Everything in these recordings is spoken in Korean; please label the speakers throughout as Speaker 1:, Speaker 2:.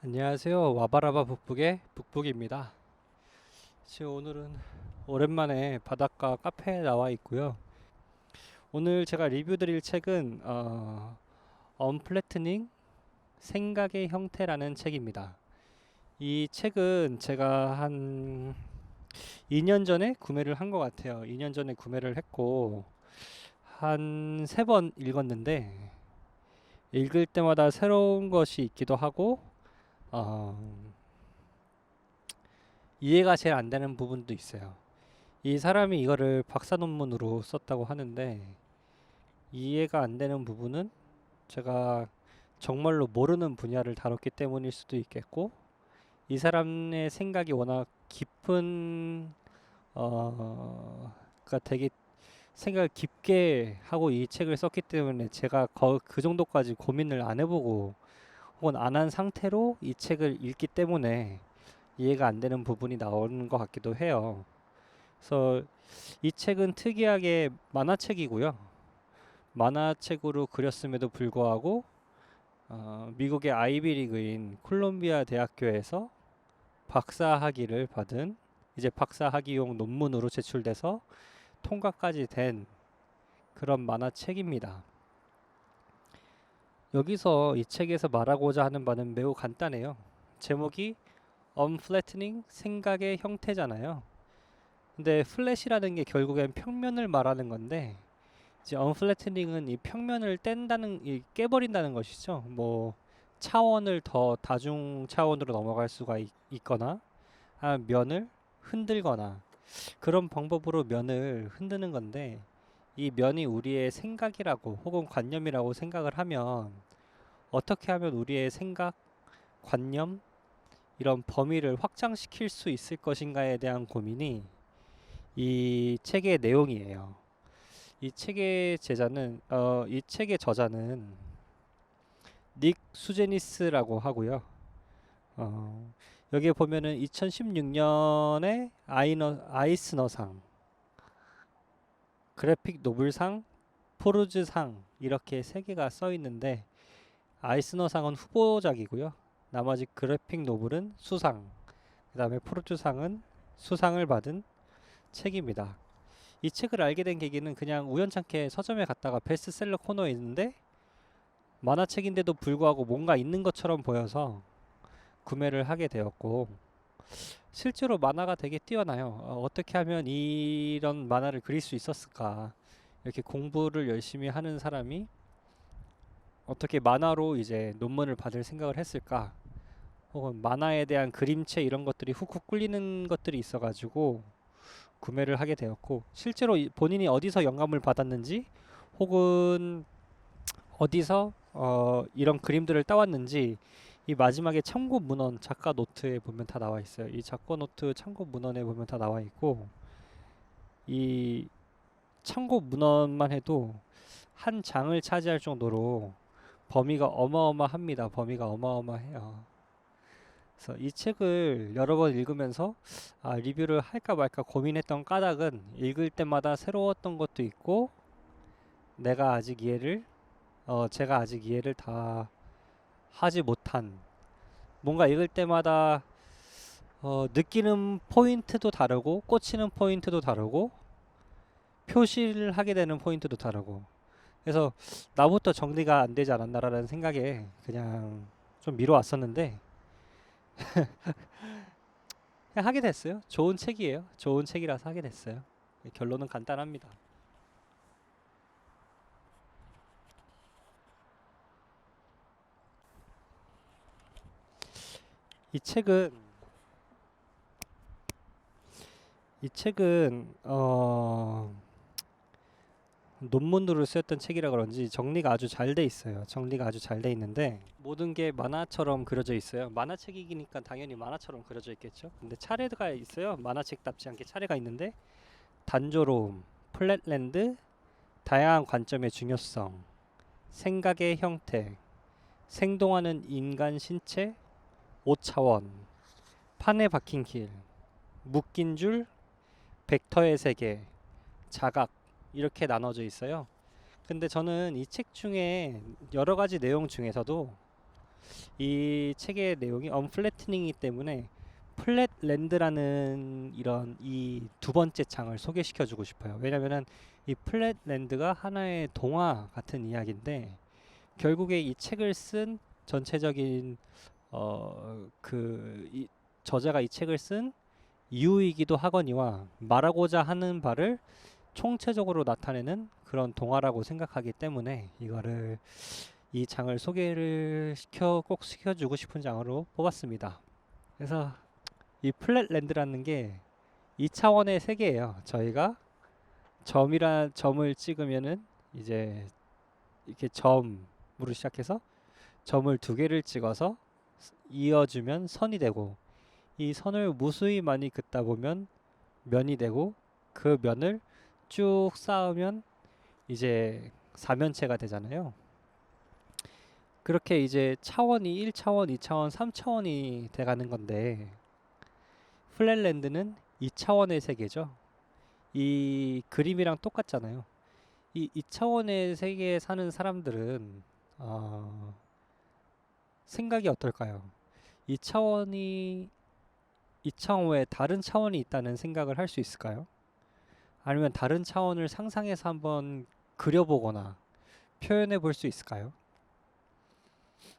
Speaker 1: 안녕하세요. 와바라바 북북의 북북입니다. 지금 오늘은 오랜만에 바닷가 카페에 나와 있고요. 오늘 제가 리뷰 드릴 책은 언플래트닝 생각의 형태라는 책입니다. 이 책은 제가 한 2년 전에 구매를 한 것 같아요. 2년 전에 구매를 했고 한 3번 읽었는데 읽을 때마다 새로운 것이 있기도 하고 어, 이해가 제일 안 되는 부분도 있어요. 이 사람이 이거를 박사 논문으로 썼다고 하는데 이해가 안 되는 부분은 제가 정말로 모르는 분야를 다뤘기 때문일 수도 있겠고 이 사람의 생각이 워낙 깊은 그러니까 되게 생각을 깊게 하고 이 책을 썼기 때문에 제가 그 정도까지 고민을 안 해보고 혹은 안 한 상태로 이 책을 읽기 때문에 이해가 안 되는 부분이 나오는 것 같기도 해요. 그래서 이 책은 특이하게 만화책이고요. 만화책으로 그렸음에도 불구하고 미국의 아이비리그인 콜롬비아 대학교에서 박사학위를 받은 이제 박사학위용 논문으로 제출돼서 통과까지 된 그런 만화책입니다. 여기서 이 책에서 말하고자 하는 바는 매우 간단해요. 제목이 Unflattening 생각의 형태잖아요. 근데 플랫이라는 게 결국엔 평면을 말하는 건데 이제 언플래트닝은 이 평면을 깨버린다는 것이죠. 뭐 차원을 더 다중 차원으로 넘어갈 수가 있거나 면을 흔들거나 그런 방법으로 면을 흔드는 건데 이 면이 우리의 생각이라고 혹은 관념이라고 생각을 하면 어떻게 하면 우리의 생각, 관념 이런 범위를 확장시킬 수 있을 것인가에 대한 고민이 이 책의 내용이에요. 이 책의 저자는 닉 수제니스라고 하고요. 어, 여기에 보면은 2016년에 아이스너상, 그래픽 노블상, 포르즈상 이렇게 세 개가 써 있는데 아이스너상은 후보작이고요. 나머지 그래픽 노블은 수상, 그다음에 포르즈상은 수상을 받은 책입니다. 이 책을 알게 된 계기는 그냥 우연찮게 서점에 갔다가 베스트셀러 코너에 있는데 만화책인데도 불구하고 뭔가 있는 것처럼 보여서 구매를 하게 되었고 실제로 만화가 되게 뛰어나요. 어떻게 하면 이런 만화를 그릴 수 있었을까? 이렇게 공부를 열심히 하는 사람이 어떻게 만화로 이제 논문을 받을 생각을 했을까? 혹은 만화에 대한 그림체 이런 것들이 훅훅 끌리는 것들이 있어가지고 구매를 하게 되었고 실제로 본인이 어디서 영감을 받았는지 혹은 어디서 이런 그림들을 따왔는지 이 마지막에 참고 문헌 작가 노트에 보면 다 나와 있어요. 이 작가 노트 참고 문헌에 보면 다 나와 있고 이 참고 문헌만 해도 한 장을 차지할 정도로 범위가 어마어마합니다. 범위가 어마어마해요. 그래서 이 책을 여러 번 읽으면서 리뷰를 할까 말까 고민했던 까닭은 읽을 때마다 새로웠던 것도 있고 내가 아직 이해를 제가 아직 이해를 다 하지 못한 뭔가 읽을 때마다 느끼는 포인트도 다르고 꽂히는 포인트도 다르고 표시를 하게 되는 포인트도 다르고 그래서 나부터 정리가 안 되지 않았나라는 생각에 그냥 좀 미뤄왔었는데 그냥 하게 됐어요. 좋은 책이에요. 좋은 책이라서 하게 됐어요. 결론은 간단합니다. 이 책은 이 책은 논문으로 쓰였던 책이라 그런지 정리가 아주 잘 돼 있어요. 정리가 아주 잘 돼 있는데 모든 게 만화처럼 그려져 있어요. 만화책이니까 당연히 만화처럼 그려져 있겠죠. 근데 차례가 있어요. 만화책답지 않게 차례가 있는데 단조로움, 플랫랜드, 다양한 관점의 중요성, 생각의 형태, 생동하는 인간 신체, 5차원, 판에 박힌 길, 묶인 줄, 벡터의 세계, 자각 이렇게 나눠져 있어요. 근데 저는 이 책 중에 여러 가지 내용 중에서도 이 책의 내용이 언플래트닝이기 때문에 플랫랜드라는 이런 이 두 번째 장을 소개시켜 주고 싶어요. 왜냐면은 이 플랫랜드가 하나의 동화 같은 이야기인데, 결국에 이 책을 쓴 전체적인 이 저자가 이 책을 쓴 이유이기도 하거니와 말하고자 하는 바를 총체적으로 나타내는 그런 동화라고 생각하기 때문에 이 장을 소개를 꼭 시켜주고 싶은 장으로 뽑았습니다. 그래서 이 플랫랜드라는 게 2차원의 세계예요. 저희가 점을 찍으면은 이제 이렇게 점으로 시작해서 점을 두 개를 찍어서 이어주면 선이 되고, 이 선을 무수히 많이 긋다 보면 면이 되고, 그 면을 쭉 쌓으면 이제 사면체가 되잖아요. 그렇게 이제 차원이 1차원, 2차원, 3차원이 돼가는 건데, 플랫랜드는 2차원의 세계죠. 이 그림이랑 똑같잖아요. 이 2차원의 세계에 사는 사람들은 생각이 어떨까요? 2차원 외에 다른 차원이 있다는 생각을 할 수 있을까요? 아니면 다른 차원을 상상해서 한번 그려보거나 표현해 볼 수 있을까요?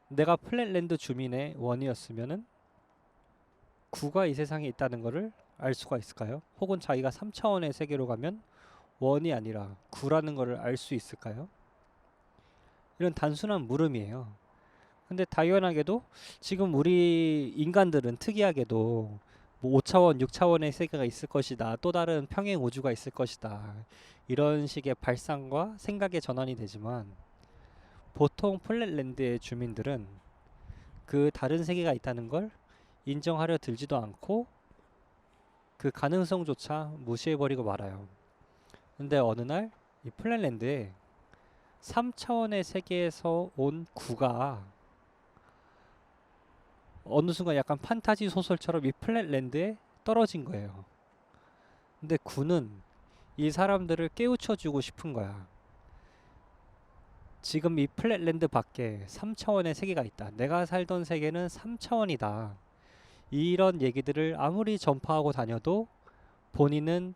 Speaker 1: 내가 플랫랜드 주민의 원이었으면은 9가 이 세상에 있다는 것을 알 수가 있을까요? 혹은 자기가 3차원의 세계로 가면 1이 아니라 9라는 것을 알 수 있을까요? 이런 단순한 물음이에요. 근데 당연하게도 지금 우리 인간들은 특이하게도 뭐 5차원, 6차원의 세계가 있을 것이다, 또 다른 평행 우주가 있을 것이다, 이런 식의 발상과 생각의 전환이 되지만, 보통 플랫랜드의 주민들은 그 다른 세계가 있다는 걸 인정하려 들지도 않고 그 가능성조차 무시해버리고 말아요. 근데 어느 날 이 플랫랜드에 3차원의 세계에서 온 9가 어느 순간 약간 판타지 소설처럼 이 플랫랜드에 떨어진 거예요. 근데 9는 이 사람들을 깨우쳐주고 싶은 거야. 지금 이 플랫랜드 밖에 3차원의 세계가 있다. 내가 살던 세계는 3차원이다. 이런 얘기들을 아무리 전파하고 다녀도 본인은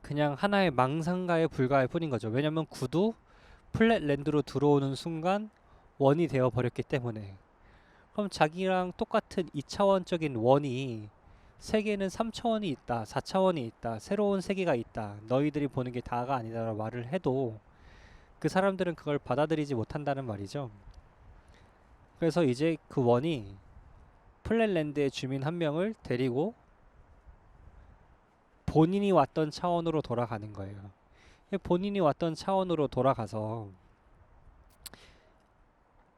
Speaker 1: 그냥 하나의 망상가에 불과할 뿐인 거죠. 왜냐면 9도 플랫랜드로 들어오는 순간 1이 되어 버렸기 때문에. 그럼 자기랑 똑같은 2차원적인 1이 세계는 3차원이 있다, 4차원이 있다, 새로운 세계가 있다, 너희들이 보는 게 다가 아니다라고 말을 해도 그 사람들은 그걸 받아들이지 못한다는 말이죠. 그래서 이제 그 1이 플랫랜드의 주민 한 명을 데리고 본인이 왔던 차원으로 돌아가는 거예요. 본인이 왔던 차원으로 돌아가서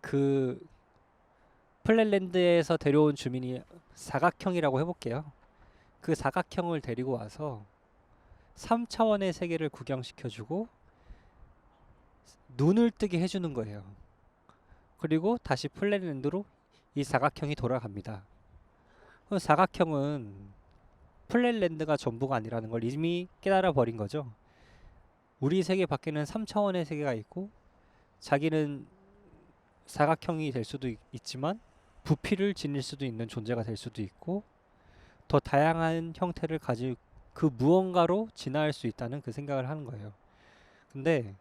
Speaker 1: 그 플랫랜드에서 데려온 주민이 사각형이라고 해볼게요. 그 사각형을 데리고 와서 3차원의 세계를 구경시켜주고 눈을 뜨게 해주는 거예요. 그리고 다시 플랫랜드로 이 사각형이 돌아갑니다. 그럼 사각형은 플랫랜드가 전부가 아니라는 걸 이미 깨달아 버린 거죠. 우리 세계 밖에는 3차원의 세계가 있고, 자기는 사각형이 될 수도 있지만 부피를 지닐 수도 있는 존재가 될 수도 있고, 더 다양한 형태를 가질 그 무언가로 진화할 수 있다는 그 생각을 하는 거예요. 근데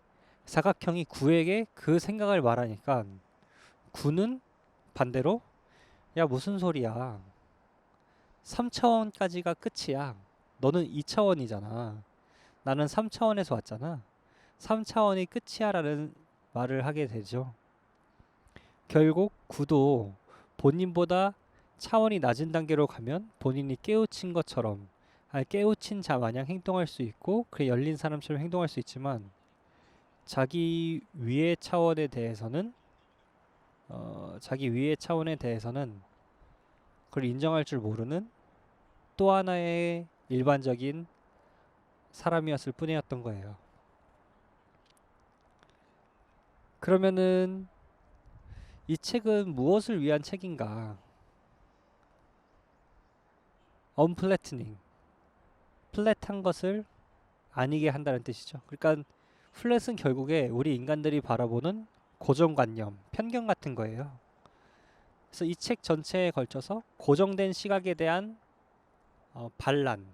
Speaker 1: 사각형이 9에게 그 생각을 말하니까 9는 반대로, 야 무슨 소리야, 3차원까지가 끝이야, 너는 2차원이잖아, 나는 3차원에서 왔잖아, 3차원이 끝이야 라는 말을 하게 되죠. 결국 9도 본인보다 차원이 낮은 단계로 가면 본인이 깨우친 것처럼, 깨우친 자 마냥 행동할 수 있고, 그 열린 사람처럼 행동할 수 있지만, 자기 위의 차원에 대해서는 그걸 인정할 줄 모르는 또 하나의 일반적인 사람이었을 뿐이었던 거예요. 그러면은 이 책은 무엇을 위한 책인가? 언플래트닝, 플랫한 것을 아니게 한다는 뜻이죠. 그러니까 플랫은 결국에 우리 인간들이 바라보는 고정관념, 편견 같은 거예요. 그래서 이 책 전체에 걸쳐서 고정된 시각에 대한 반란,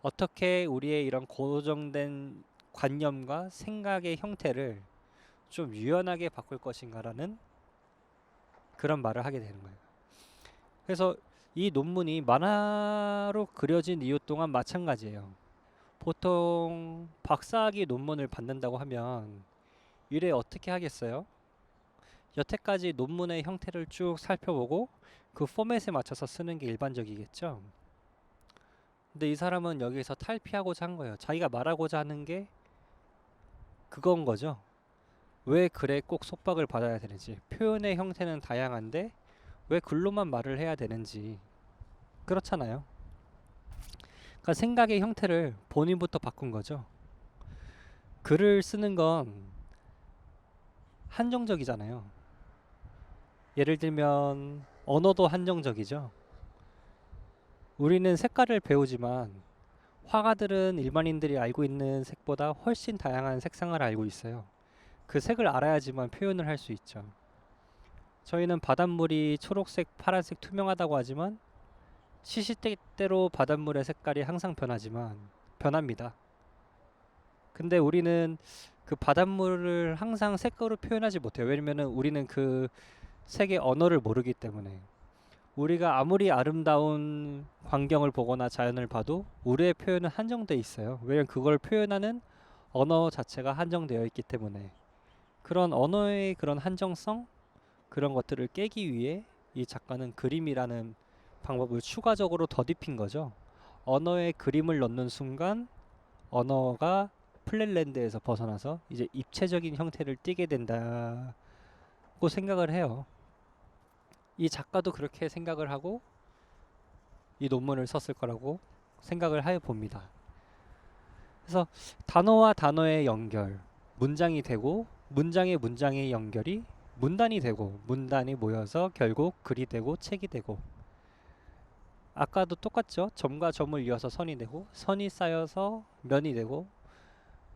Speaker 1: 어떻게 우리의 이런 고정된 관념과 생각의 형태를 좀 유연하게 바꿀 것인가라는 그런 말을 하게 되는 거예요. 그래서 이 논문이 만화로 그려진 이유 또한 마찬가지예요. 보통 박사학위 논문을 받는다고 하면 일에 어떻게 하겠어요? 여태까지 논문의 형태를 쭉 살펴보고 그 포맷에 맞춰서 쓰는 게 일반적이겠죠. 근데 이 사람은 여기서 탈피하고자 한 거예요. 자기가 말하고자 하는 게 그건 거죠. 왜 글에 꼭 속박을 받아야 되는지, 표현의 형태는 다양한데 왜 글로만 말을 해야 되는지. 그렇잖아요. 그러니까 생각의 형태를 본인부터 바꾼 거죠. 글을 쓰는 건 한정적이잖아요. 예를 들면 언어도 한정적이죠. 우리는 색깔을 배우지만 화가들은 일반인들이 알고 있는 색보다 훨씬 다양한 색상을 알고 있어요. 그 색을 알아야지만 표현을 할 수 있죠. 저희는 바닷물이 초록색, 파란색, 투명하다고 하지만 시시때때로 바닷물의 색깔이 항상 변합니다. 근데 우리는 그 바닷물을 항상 색으로 표현하지 못해요. 왜냐면은 우리는 그 색의 언어를 모르기 때문에. 우리가 아무리 아름다운 광경을 보거나 자연을 봐도 우리의 표현은 한정돼 있어요. 왜냐면 그걸 표현하는 언어 자체가 한정되어 있기 때문에. 그런 언어의 그런 한정성, 그런 것들을 깨기 위해 이 작가는 그림이라는 방법을 추가적으로 덧입힌 거죠. 언어에 그림을 넣는 순간 언어가 플랫랜드에서 벗어나서 이제 입체적인 형태를 띠게 된다고 생각을 해요. 이 작가도 그렇게 생각을 하고 이 논문을 썼을 거라고 생각을 해 봅니다. 그래서 단어와 단어의 연결, 문장이 되고 문장의 연결이 문단이 되고 문단이 모여서 결국 글이 되고 책이 되고, 아까도 똑같죠. 점과 점을 이어서 선이 되고 선이 쌓여서 면이 되고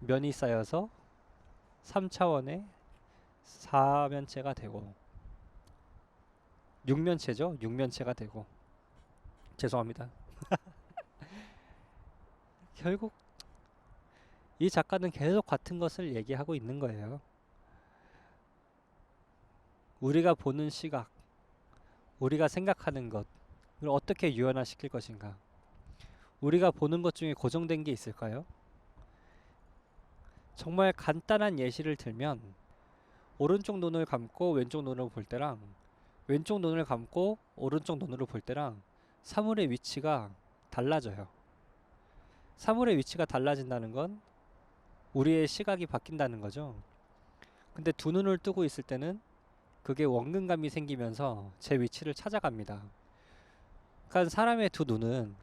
Speaker 1: 면이 쌓여서 3차원의 사면체가 되고, 육면체죠. 육면체가 되고. 죄송합니다. 결국 이 작가는 계속 같은 것을 얘기하고 있는 거예요. 우리가 보는 시각, 우리가 생각하는 것을 어떻게 유연화시킬 것인가. 우리가 보는 것 중에 고정된 게 있을까요? 정말 간단한 예시를 들면 오른쪽 눈을 감고 왼쪽 눈으로 볼 때랑 왼쪽 눈을 감고 오른쪽 눈으로 볼 때랑 사물의 위치가 달라져요. 사물의 위치가 달라진다는 건 우리의 시각이 바뀐다는 거죠. 근데 두 눈을 뜨고 있을 때는 그게 원근감이 생기면서 제 위치를 찾아갑니다. 그러니까 사람의 두 눈은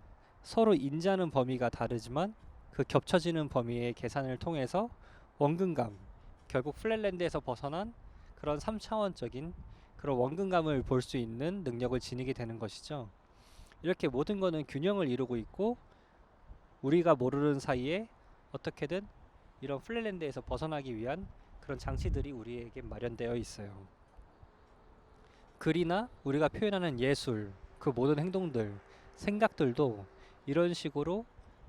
Speaker 1: 서로 인지하는 범위가 다르지만 그 겹쳐지는 범위의 계산을 통해서 원근감, 결국 플랫랜드에서 벗어난 그런 3차원적인 그런 원근감을 볼 수 있는 능력을 지니게 되는 것이죠. 이렇게 모든 것은 균형을 이루고 있고 우리가 모르는 사이에 어떻게든 이런 플랫랜드에서 벗어나기 위한 그런 장치들이 우리에게 마련되어 있어요. 글이나 우리가 표현하는 예술, 그 모든 행동들, 생각들도 이런 식으로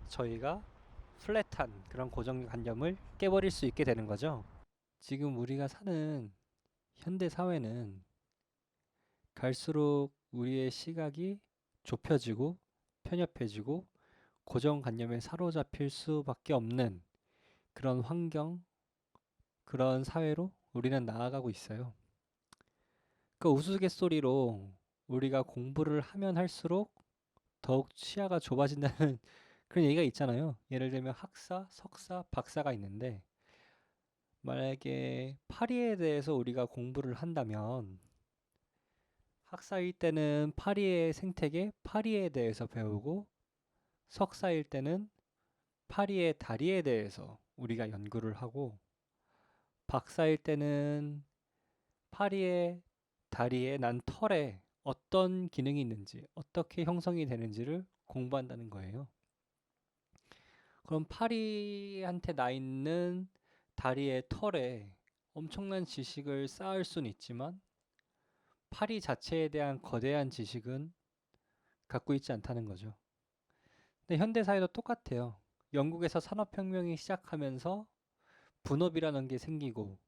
Speaker 1: 저희가 플랫한 그런 고정관념을 깨버릴 수 있게 되는 거죠. 지금 우리가 사는 현대 사회는 갈수록 우리의 시각이 좁혀지고 편협해지고 고정관념에 사로잡힐 수밖에 없는 그런 환경, 그런 사회로 우리는 나아가고 있어요. 그 우스갯소리로 우리가 공부를 하면 할수록 더욱 시야가 좁아진다는 그런 얘기가 있잖아요. 예를 들면 학사, 석사, 박사가 있는데 만약에 파리에 대해서 우리가 공부를 한다면 학사일 때는 파리의 생태계, 파리에 대해서 배우고 석사일 때는 파리의 다리에 대해서 우리가 연구를 하고 박사일 때는 파리의 다리에 난 털에 어떤 기능이 있는지, 어떻게 형성이 되는지를 공부한다는 거예요. 그럼 파리한테 나 있는 다리의 털에 엄청난 지식을 쌓을 수는 있지만 파리 자체에 대한 거대한 지식은 갖고 있지 않다는 거죠. 근데 현대 사회도 똑같아요. 영국에서 산업혁명이 시작하면서 분업이라는 게 생기고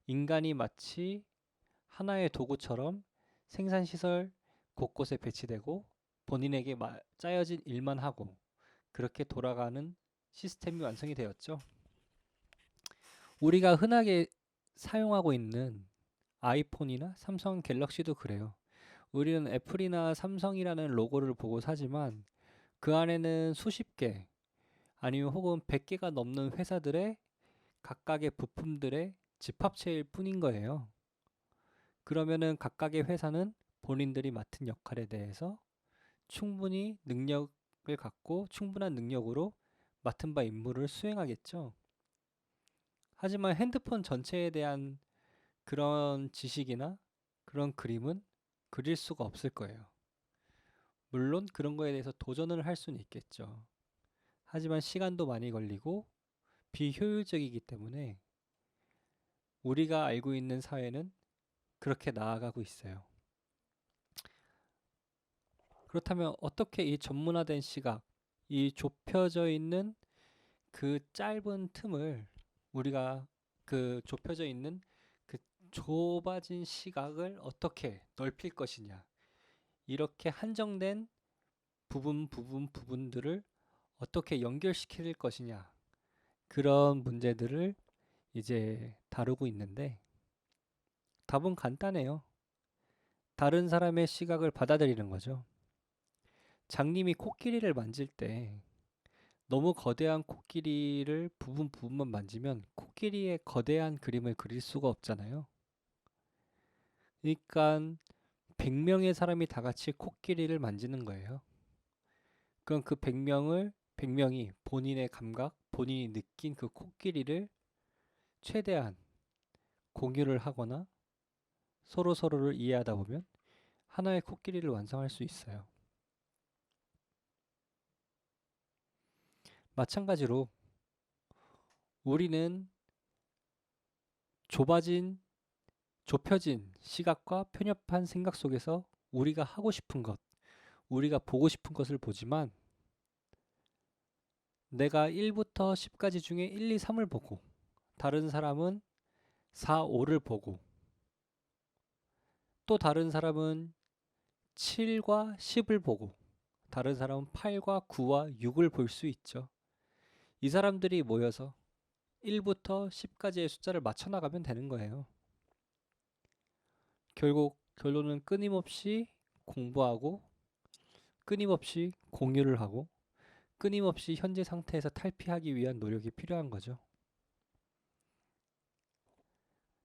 Speaker 1: 인간이 마치 하나의 도구처럼 생산시설 곳곳에 배치되고 본인에게 짜여진 일만 하고 그렇게 돌아가는 시스템이 완성이 되었죠. 우리가 흔하게 사용하고 있는 아이폰이나 삼성 갤럭시도 그래요. 우리는 애플이나 삼성이라는 로고를 보고 사지만 그 안에는 수십 개 아니면 혹은 100개가 넘는 회사들의 각각의 부품들의 집합체일 뿐인 거예요. 그러면은 각각의 회사는 본인들이 맡은 역할에 대해서 충분히 능력을 갖고 충분한 능력으로 맡은 바 임무를 수행하겠죠. 하지만 핸드폰 전체에 대한 그런 지식이나 그런 그림은 그릴 수가 없을 거예요. 물론 그런 거에 대해서 도전을 할 수는 있겠죠. 하지만 시간도 많이 걸리고 비효율적이기 때문에 우리가 알고 있는 사회는 그렇게 나아가고 있어요. 그렇다면 어떻게 이 전문화된 시각, 이 좁혀져 있는 그 짧은 틈을 우리가 그 좁혀져 있는 그 좁아진 시각을 어떻게 넓힐 것이냐. 이렇게 한정된 부분들을 어떻게 연결시킬 것이냐. 그런 문제들을 이제 다루고 있는데 답은 간단해요. 다른 사람의 시각을 받아들이는 거죠. 장님이 코끼리를 만질 때 너무 거대한 코끼리를 부분만 만지면 코끼리의 거대한 그림을 그릴 수가 없잖아요. 그러니까 100명의 사람이 다 같이 코끼리를 만지는 거예요. 그럼 그 100명이 본인의 감각, 본인이 느낀 그 코끼리를 최대한 공유를 하거나 서로를 이해하다 보면 하나의 코끼리를 완성할 수 있어요. 마찬가지로 우리는 좁혀진 시각과 편협한 생각 속에서 우리가 하고 싶은 것, 우리가 보고 싶은 것을 보지만 내가 1부터 10까지 중에 1, 2, 3을 보고 다른 사람은 4, 5를 보고 또 다른 사람은 7과 10을 보고 다른 사람은 8과 9와 6을 볼 수 있죠. 이 사람들이 모여서 1부터 10까지의 숫자를 맞춰 나가면 되는 거예요. 결국 결론은 끊임없이 공부하고 끊임없이 공유를 하고 끊임없이 현재 상태에서 탈피하기 위한 노력이 필요한 거죠.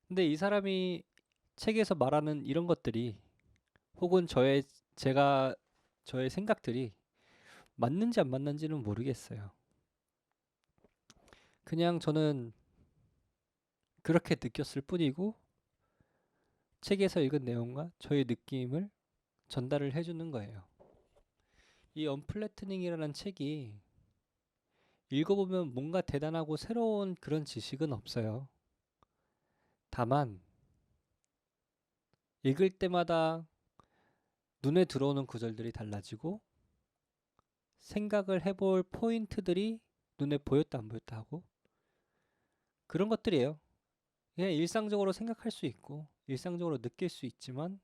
Speaker 1: 근데 이 사람이 책에서 말하는 이런 것들이 혹은 저의 생각들이 맞는지 안 맞는지는 모르겠어요. 그냥 저는 그렇게 느꼈을 뿐이고 책에서 읽은 내용과 저의 느낌을 전달을 해주는 거예요. 이 언플래트닝이라는 책이 읽어보면 뭔가 대단하고 새로운 그런 지식은 없어요. 다만 읽을 때마다 눈에 들어오는 구절들이 달라지고 생각을 해볼 포인트들이 눈에 보였다 안 보였다 하고 그런 것들이에요. 그냥 일상적으로 생각할 수 있고 일상적으로 느낄 수 있지만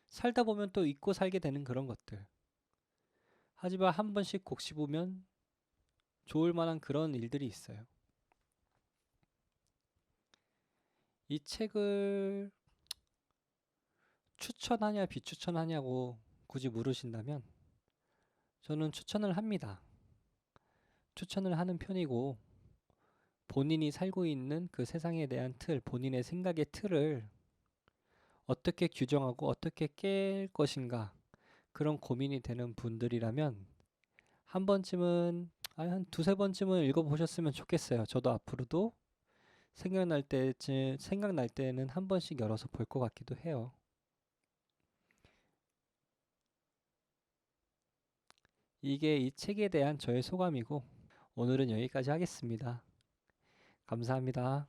Speaker 1: 살다 보면 또 잊고 살게 되는 그런 것들. 하지만 한 번씩 곱씹으면 좋을 만한 그런 일들이 있어요. 이 책을 추천하냐 비추천하냐고 굳이 물으신다면 저는 추천을 합니다. 추천을 하는 편이고 본인이 살고 있는 그 세상에 대한 본인의 생각의 틀을 어떻게 규정하고 어떻게 깰 것인가 그런 고민이 되는 분들이라면 한 번쯤은 한 두세 번쯤은 읽어보셨으면 좋겠어요. 저도 앞으로도 생각날 때는 한 번씩 열어서 볼 것 같기도 해요. 이게 이 책에 대한 저의 소감이고 오늘은 여기까지 하겠습니다. 감사합니다.